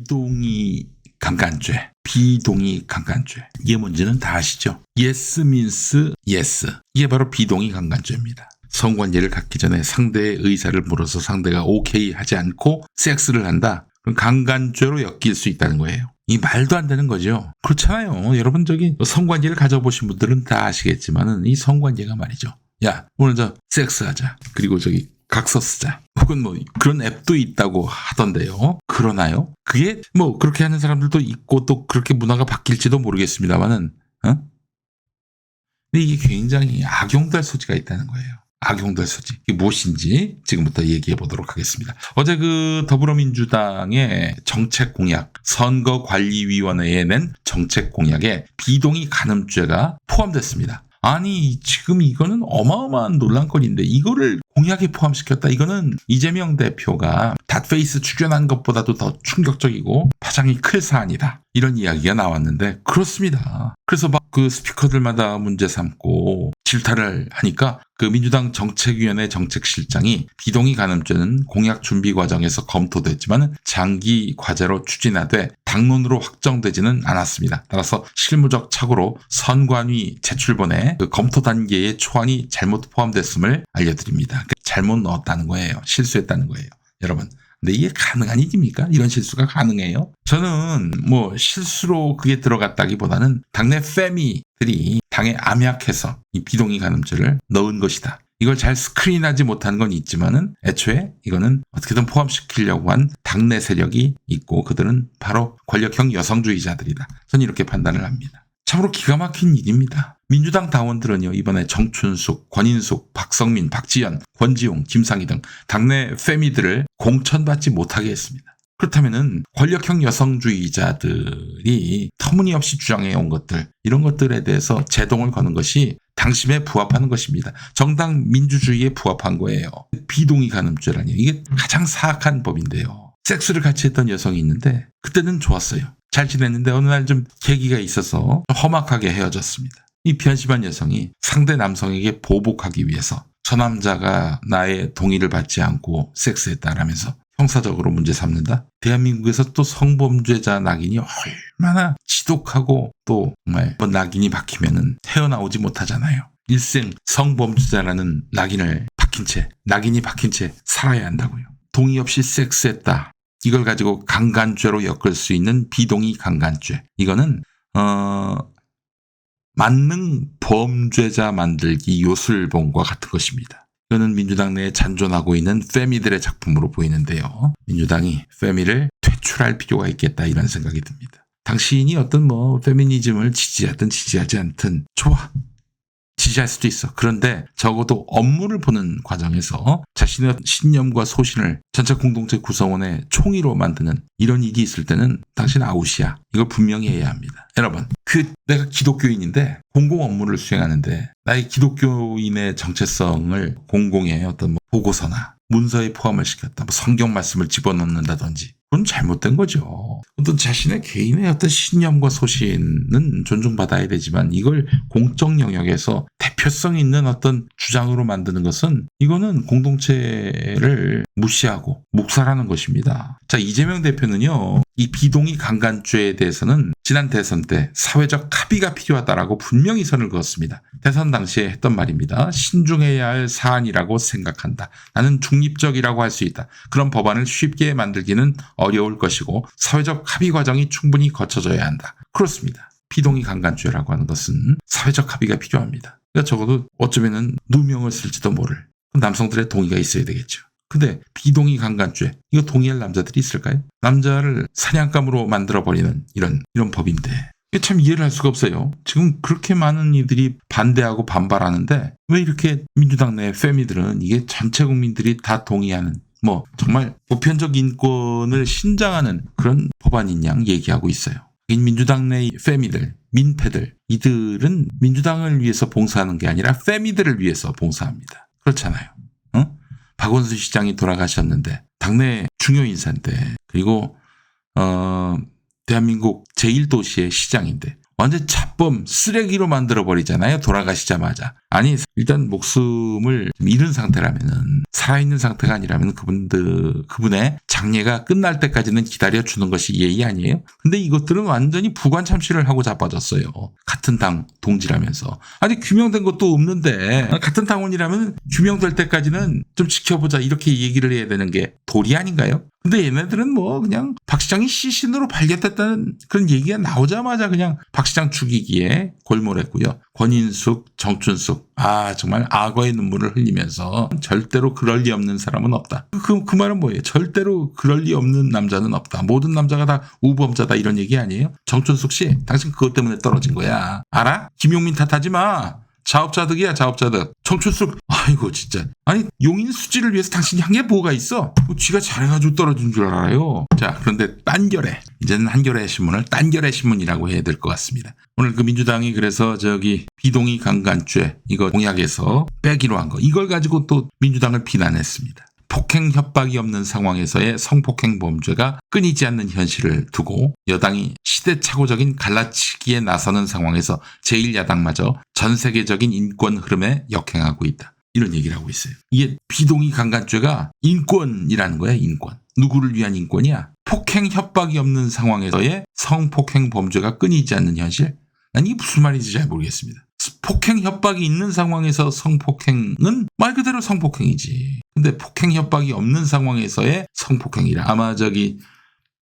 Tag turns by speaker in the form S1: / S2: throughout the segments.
S1: 비동의 강간죄, 비동의 강간죄. 이게 뭔지는 다 아시죠? Yes means yes. 이게 바로 비동의 강간죄입니다. 성관계를 갖기 전에 상대의 의사를 물어서 상대가 오케이 하지 않고 섹스를 한다. 그럼 강간죄로 엮일 수 있다는 거예요. 이 말도 안 되는 거죠. 그렇잖아요. 여러분 성관계를 가져보신 분들은 다 아시겠지만은 이 성관계가 말이죠. 야, 오늘 섹스하자. 그리고 각서 쓰자. 혹은 그런 앱도 있다고 하던데요. 그러나요? 그게 그렇게 하는 사람들도 있고 또 그렇게 문화가 바뀔지도 모르겠습니다만은, 근데 이게 굉장히 악용될 소지가 있다는 거예요. 악용될 소지. 이게 무엇인지 지금부터 얘기해 보도록 하겠습니다. 어제 더불어민주당의 정책 공약, 선거관리위원회에 낸 정책 공약에 비동의 간음죄가 포함됐습니다. 아니, 지금 이거는 어마어마한 논란거리인데 이거를 공약에 포함시켰다. 이거는 이재명 대표가 닷페이스 출연한 것보다도 더 충격적이고 파장이 클 사안이다. 이런 이야기가 나왔는데 그렇습니다. 그래서 스피커들마다 문제 삼고 질타를 하니까 민주당 정책위원회 정책실장이 비동의 간음죄는 공약 준비 과정에서 검토됐지만 장기 과제로 추진하되 당론으로 확정되지는 않았습니다. 따라서 실무적 착오로 선관위 제출본에 검토 단계의 초안이 잘못 포함됐음을 알려드립니다. 잘못 넣었다는 거예요. 실수했다는 거예요. 여러분. 근데 이게 가능한 일입니까? 이런 실수가 가능해요? 저는 실수로 그게 들어갔다기보다는 당내 페미들이 당에 암약해서 이 비동의 간음죄를 넣은 것이다. 이걸 잘 스크린하지 못한 건 있지만은 애초에 이거는 어떻게든 포함시키려고 한 당내 세력이 있고 그들은 바로 권력형 여성주의자들이다. 저는 이렇게 판단을 합니다. 참으로 기가 막힌 일입니다. 민주당 당원들은요, 이번에 정춘숙, 권인숙, 박성민, 박지연, 권지용, 김상희 등 당내 페미들을 공천받지 못하게 했습니다. 그렇다면은 권력형 여성주의자들이 터무니없이 주장해온 것들, 이런 것들에 대해서 제동을 거는 것이 당심에 부합하는 것입니다. 정당 민주주의에 부합한 거예요. 비동의 간음죄라니 이게 가장 사악한 법인데요. 섹스를 같이 했던 여성이 있는데 그때는 좋았어요. 잘 지냈는데 어느 날 좀 계기가 있어서 험악하게 헤어졌습니다. 이 변심한 여성이 상대 남성에게 보복하기 위해서 저 남자가 나의 동의를 받지 않고 섹스했다라면서 형사적으로 문제 삼는다? 대한민국에서 또 성범죄자 낙인이 얼마나 지독하고 또 정말 낙인이 박히면은 헤어나오지 못하잖아요. 일생 성범죄자라는 낙인이 박힌 채 살아야 한다고요. 동의 없이 섹스했다. 이걸 가지고 강간죄로 엮을 수 있는 비동의 강간죄. 이거는 만능 범죄자 만들기 요술봉과 같은 것입니다. 이거는 민주당 내에 잔존하고 있는 페미들의 작품으로 보이는데요. 민주당이 페미를 퇴출할 필요가 있겠다 이런 생각이 듭니다. 당신이 어떤 페미니즘을 지지하든 지지하지 않든 좋아. 지지할 수도 있어. 그런데 적어도 업무를 보는 과정에서 자신의 신념과 소신을 전체 공동체 구성원의 총의로 만드는 이런 일이 있을 때는 당신 아웃이야. 이걸 분명히 해야 합니다. 여러분, 내가 기독교인인데 공공 업무를 수행하는데 나의 기독교인의 정체성을 공공의 어떤 보고서나 문서에 포함을 시켰다. 성경 말씀을 집어넣는다든지. 그건 잘못된 거죠. 어떤 자신의 개인의 어떤 신념과 소신은 존중받아야 되지만 이걸 공적 영역에서 대표성 있는 어떤 주장으로 만드는 것은 이거는 공동체를 무시하고 묵살하는 것입니다. 자, 이재명 대표는요, 이 비동의 강간죄에 대해서는 지난 대선 때 사회적 합의가 필요하다라고 분명히 선을 그었습니다. 대선 당시에 했던 말입니다. 신중해야 할 사안이라고 생각한다. 나는 중립적이라고 할 수 있다. 그런 법안을 쉽게 만들기는 어려울 것이고 사회적 합의 과정이 충분히 거쳐져야 한다. 그렇습니다. 비동의 강간죄라고 하는 것은 사회적 합의가 필요합니다. 그러니까 적어도 어쩌면은 누명을 쓸지도 모를 남성들의 동의가 있어야 되겠죠. 근데 비동의 강간죄, 이거 동의할 남자들이 있을까요? 남자를 사냥감으로 만들어버리는 이런 법인데 이게 참 이해를 할 수가 없어요. 지금 그렇게 많은 이들이 반대하고 반발하는데 왜 이렇게 민주당 내 페미들은 이게 전체 국민들이 다 동의하는 정말 보편적 인권을 신장하는 그런 법안인 양 얘기하고 있어요. 민주당 내 페미들, 민패들, 이들은 민주당을 위해서 봉사하는 게 아니라 페미들을 위해서 봉사합니다. 그렇잖아요. 박원순 시장이 돌아가셨는데 당내 중요 인사인데 그리고 대한민국 제1도시의 시장인데 완전 잡범 쓰레기로 만들어버리잖아요. 돌아가시자마자. 아니 일단 목숨을 잃은 상태라면은, 살아있는 상태가 아니라면 그분의 장례가 끝날 때까지는 기다려주는 것이 예의 아니에요? 근데 이것들은 완전히 부관 참시를 하고 자빠졌어요. 같은 당 동지라면서. 아니 규명된 것도 없는데 같은 당원이라면 규명될 때까지는 좀 지켜보자 이렇게 얘기를 해야 되는 게 도리 아닌가요? 근데 얘네들은 뭐 그냥 박 시장이 시신으로 발견됐다는 그런 얘기가 나오자마자 그냥 박 시장 죽이기에 골몰했고요. 권인숙, 정춘숙, 정말 악어의 눈물을 흘리면서 절대로 그럴 리 없는 사람은 없다. 그 말은 뭐예요? 절대로 그럴 리 없는 남자는 없다. 모든 남자가 다 우범자다 이런 얘기 아니에요? 정춘숙 씨, 당신 그것 때문에 떨어진 거야. 알아? 김용민 탓하지 마. 자업자득이야, 자업자득. 정춘숙, 아이고 진짜. 아니 용인 수지를 위해서 당신이 한 게 뭐가 있어? 쥐가 잘해가지고 떨어진 줄 알아요. 자, 그런데 딴결의, 이제는 한결의 신문을 딴결의 신문이라고 해야 될 것 같습니다. 오늘 그 민주당이 그래서 비동의 강간죄 이거 공약에서 빼기로 한 거, 이걸 가지고 또 민주당을 비난했습니다. 폭행 협박이 없는 상황에서의 성폭행 범죄가 끊이지 않는 현실을 두고 여당이 시대착오적인 갈라치기에 나서는 상황에서 제1야당마저 전 세계적인 인권 흐름에 역행하고 있다. 이런 얘기를 하고 있어요. 이게 비동의 강간죄가 인권이라는 거야, 인권. 누구를 위한 인권이야? 폭행 협박이 없는 상황에서의 성폭행 범죄가 끊이지 않는 현실? 난 이게 무슨 말인지 잘 모르겠습니다. 폭행 협박이 있는 상황에서 성폭행은 말 그대로 성폭행이지. 근데 폭행 협박이 없는 상황에서의 성폭행이라. 아마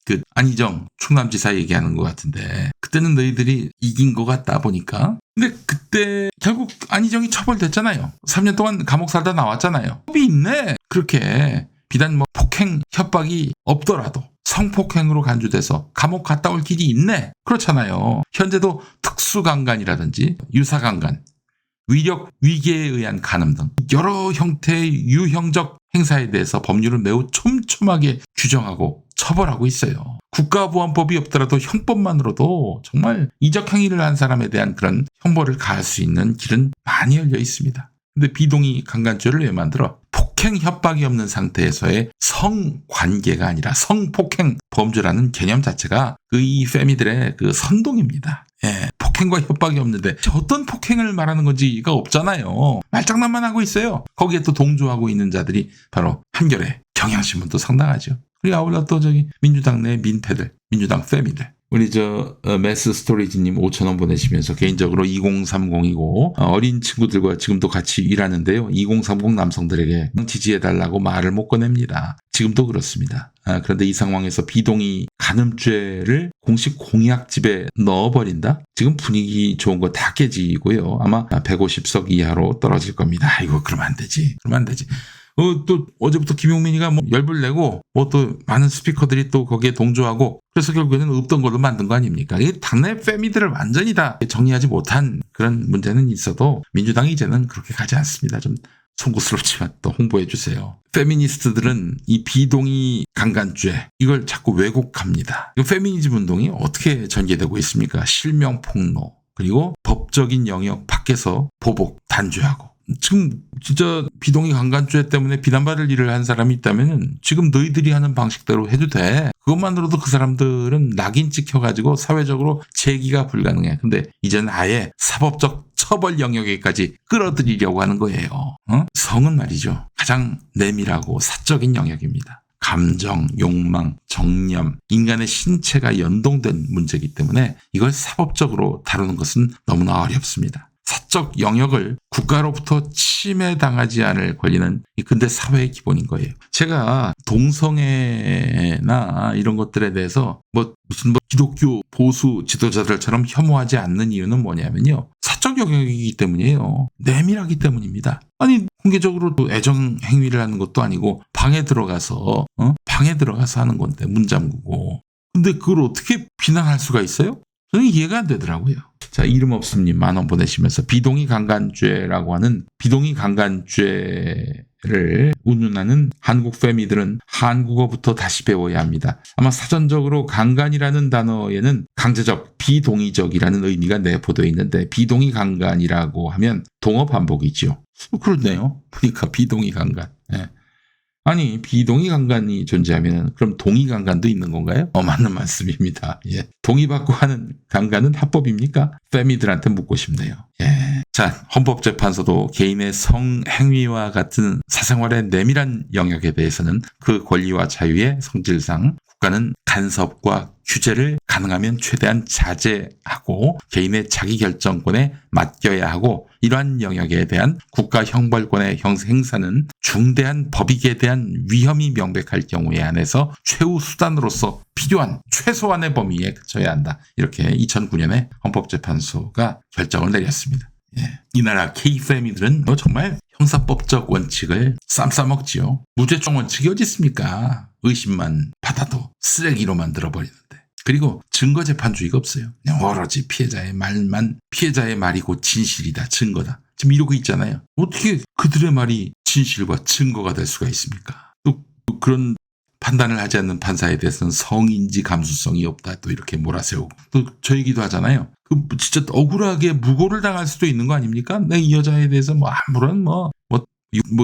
S1: 그 안희정 충남지사 얘기하는 것 같은데, 그때는 너희들이 이긴 것 같다 보니까. 근데 그때 결국 안희정이 처벌됐잖아요. 3년 동안 감옥 살다 나왔잖아요. 법이 있네. 그렇게 비단 뭐 폭행 협박이 없더라도 성폭행으로 간주돼서 감옥 갔다 올 길이 있네. 그렇잖아요. 현재도 특수강간이라든지 유사강간, 위력 위계에 의한 간음 등 여러 형태의 유형적 행사에 대해서 법률은 매우 촘촘하게 규정하고 처벌하고 있어요. 국가보안법이 없더라도 형법만으로도 정말 이적 행위를 한 사람에 대한 그런 형벌을 가할 수 있는 길은 많이 열려 있습니다. 근데 비동의 강간죄를 왜 만들어? 폭행 협박이 없는 상태에서의 성관계가 아니라 성폭행 범죄라는 개념 자체가 이 페미들의 그 선동입니다. 예, 폭행과 협박이 없는데 어떤 폭행을 말하는 건지가 없잖아요. 말장난만 하고 있어요. 거기에 또 동조하고 있는 자들이 바로 한겨레, 경향신문도 상당하죠. 그리고 아울러 또 민주당 내 민폐들, 민주당 페미들. 우리 메스 스토리지님 5,000원 보내시면서 개인적으로 2030이고 어린 친구들과 지금도 같이 일하는데요. 2030 남성들에게 지지해달라고 말을 못 꺼냅니다. 지금도 그렇습니다. 그런데 이 상황에서 비동의 간음죄를 공식 공약집에 넣어버린다? 지금 분위기 좋은 거 다 깨지고요. 아마 150석 이하로 떨어질 겁니다. 아이고 그러면 안 되지. 그러면 안 되지. 또 어제부터 김용민이가 열불 내고 또 많은 스피커들이 또 거기에 동조하고, 그래서 결국에는 없던 걸로 만든 거 아닙니까? 이 당내 페미들을 완전히 다 정리하지 못한 그런 문제는 있어도 민주당이 이제는 그렇게 가지 않습니다. 좀 송구스럽지만 또 홍보해 주세요. 페미니스트들은 이 비동의 강간죄 이걸 자꾸 왜곡합니다. 이 페미니즘 운동이 어떻게 전개되고 있습니까? 실명 폭로, 그리고 법적인 영역 밖에서 보복, 단죄하고. 지금 진짜 비동의 강간죄 때문에 비난받을 일을 한 사람이 있다면 지금 너희들이 하는 방식대로 해도 돼. 그것만으로도 그 사람들은 낙인 찍혀가지고 사회적으로 제기가 불가능해. 근데 이제는 아예 사법적 처벌 영역에까지 끌어들이려고 하는 거예요. 성은 말이죠, 가장 내밀하고 사적인 영역입니다. 감정, 욕망, 정념, 인간의 신체가 연동된 문제이기 때문에 이걸 사법적으로 다루는 것은 너무나 어렵습니다. 사적 영역을 국가로부터 침해당하지 않을 권리는 이 근대 사회의 기본인 거예요. 제가 동성애나 이런 것들에 대해서 무슨 기독교 보수 지도자들처럼 혐오하지 않는 이유는 뭐냐면요, 사적 영역이기 때문이에요. 내밀하기 때문입니다. 아니 공개적으로 또 애정 행위를 하는 것도 아니고 방에 들어가서 하는 건데 문 잠그고. 근데 그걸 어떻게 비난할 수가 있어요? 저는 이해가 안 되더라고요. 자, 이름 없음님 10,000원 보내시면서 비동의 강간죄라고 하는 비동의 강간죄를 운운하는 한국 페미들은 한국어부터 다시 배워야 합니다. 아마 사전적으로 강간이라는 단어에는 강제적, 비동의적이라는 의미가 내포되어 있는데 비동의 강간이라고 하면 동어 반복이죠. 그렇네요. 그러니까 비동의 강간. 예. 아니 비동의 강간이 존재하면 그럼 동의 강간도 있는 건가요? 맞는 말씀입니다. 예. 동의받고 하는 강간은 합법입니까? 페미들한테 묻고 싶네요. 예. 자, 헌법재판소도 개인의 성행위와 같은 사생활의 내밀한 영역에 대해서는 그 권리와 자유의 성질상 국가는 간섭과 규제를 가능하면 최대한 자제하고 개인의 자기결정권에 맡겨야 하고 이러한 영역에 대한 국가 형벌권의 행사는 중대한 법익에 대한 위험이 명백할 경우에 한해서 최후 수단으로서 필요한 최소한의 범위에 그쳐야 한다. 이렇게 2009년에 헌법재판소가 결정을 내렸습니다. 예. 이 나라 K-페미들은 정말 형사법적 원칙을 쌈싸먹지요. 무죄성 원칙이 어디 있습니까? 의심만 받아도 쓰레기로 만들어버리는데. 그리고 증거재판주의가 없어요. 그냥 오로지 피해자의 말만, 피해자의 말이 곧 진실이다, 증거다. 지금 이러고 있잖아요. 어떻게 그들의 말이 진실과 증거가 될 수가 있습니까? 또 그런 판단을 하지 않는 판사에 대해서는 성인지 감수성이 없다. 또 이렇게 몰아세우고. 또 저 얘기도 하잖아요. 진짜 억울하게 무고를 당할 수도 있는 거 아닙니까? 내 이 여자에 대해서 아무런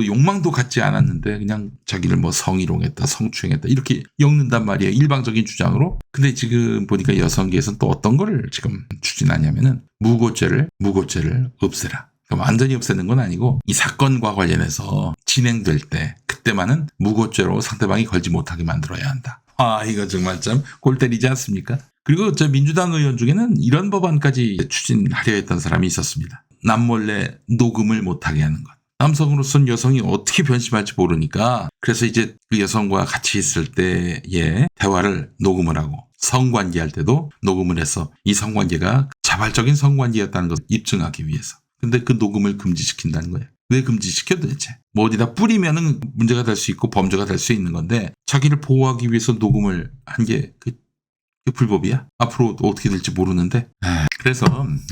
S1: 욕망도 갖지 않았는데 그냥 자기를 성희롱했다, 성추행했다 이렇게 엮는단 말이에요. 일방적인 주장으로. 근데 지금 보니까 여성계에서는 또 어떤 거를 지금 추진하냐면은 무고죄를 없애라. 그러니까 완전히 없애는 건 아니고 이 사건과 관련해서 진행될 때 그때만은 무고죄로 상대방이 걸지 못하게 만들어야 한다. 이거 정말 참 골 때리지 않습니까? 그리고 저 민주당 의원 중에는 이런 법안까지 추진하려 했던 사람이 있었습니다. 남몰래 녹음을 못하게 하는 것. 남성으로서는 여성이 어떻게 변심할지 모르니까 그래서 이제 그 여성과 같이 있을 때의 대화를 녹음을 하고 성관계할 때도 녹음을 해서 이 성관계가 자발적인 성관계였다는 것을 입증하기 위해서. 근데 그 녹음을 금지시킨다는 거예요. 왜 금지시켜 도대체? 어디다 뿌리면은 문제가 될 수 있고 범죄가 될 수 있는 건데 자기를 보호하기 위해서 녹음을 한 게 불법이야? 앞으로 어떻게 될지 모르는데. 그래서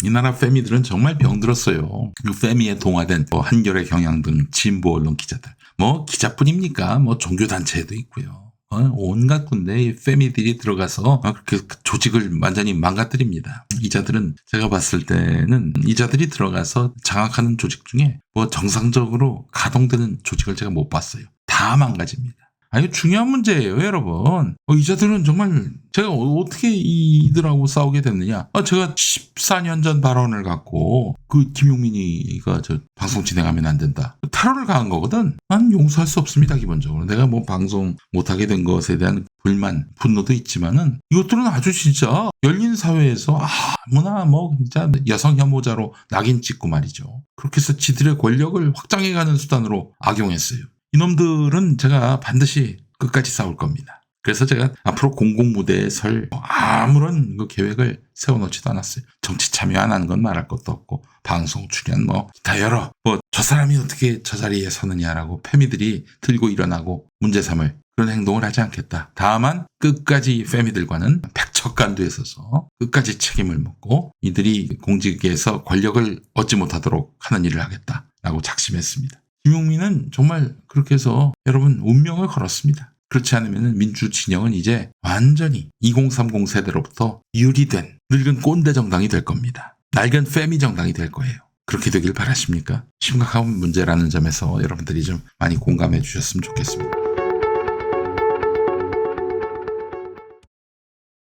S1: 이 나라 페미들은 정말 병들었어요. 그 페미에 동화된 한겨레 경향 등 진보 언론 기자들. 기자뿐입니까? 종교단체도 있고요. 온갖 군데 페미들이 들어가서 그렇게 조직을 완전히 망가뜨립니다. 이자들은 제가 봤을 때는 이자들이 들어가서 장악하는 조직 중에 정상적으로 가동되는 조직을 제가 못 봤어요. 다 망가집니다. 이거 중요한 문제예요, 여러분. 이자들은 정말 제가 어떻게 이들하고 싸우게 됐느냐. 제가 14년 전 발언을 갖고 김용민이가 방송 진행하면 안 된다. 테러를 가한 거거든. 난 용서할 수 없습니다, 기본적으로. 내가 방송 못하게 된 것에 대한 불만, 분노도 있지만은 이것들은 아주 진짜 열린 사회에서 아무나 진짜 여성 혐오자로 낙인 찍고 말이죠. 그렇게 해서 지들의 권력을 확장해가는 수단으로 악용했어요. 이놈들은 제가 반드시 끝까지 싸울 겁니다. 그래서 제가 앞으로 공공무대에 설 아무런 계획을 세워놓지도 않았어요. 정치 참여 안 하는 건 말할 것도 없고 방송 출연 다 열어. 저 사람이 어떻게 저 자리에 서느냐라고 페미들이 들고 일어나고 문제 삼을 그런 행동을 하지 않겠다. 다만 끝까지 페미들과는 백척간두에 서서 끝까지 책임을 묻고 이들이 공직에서 권력을 얻지 못하도록 하는 일을 하겠다라고 작심했습니다. 김용민은 정말 그렇게 해서 여러분 운명을 걸었습니다. 그렇지 않으면 민주 진영은 이제 완전히 2030 세대로부터 유리된 늙은 꼰대 정당이 될 겁니다. 낡은 페미 정당이 될 거예요. 그렇게 되길 바라십니까? 심각한 문제라는 점에서 여러분들이 좀 많이 공감해 주셨으면 좋겠습니다.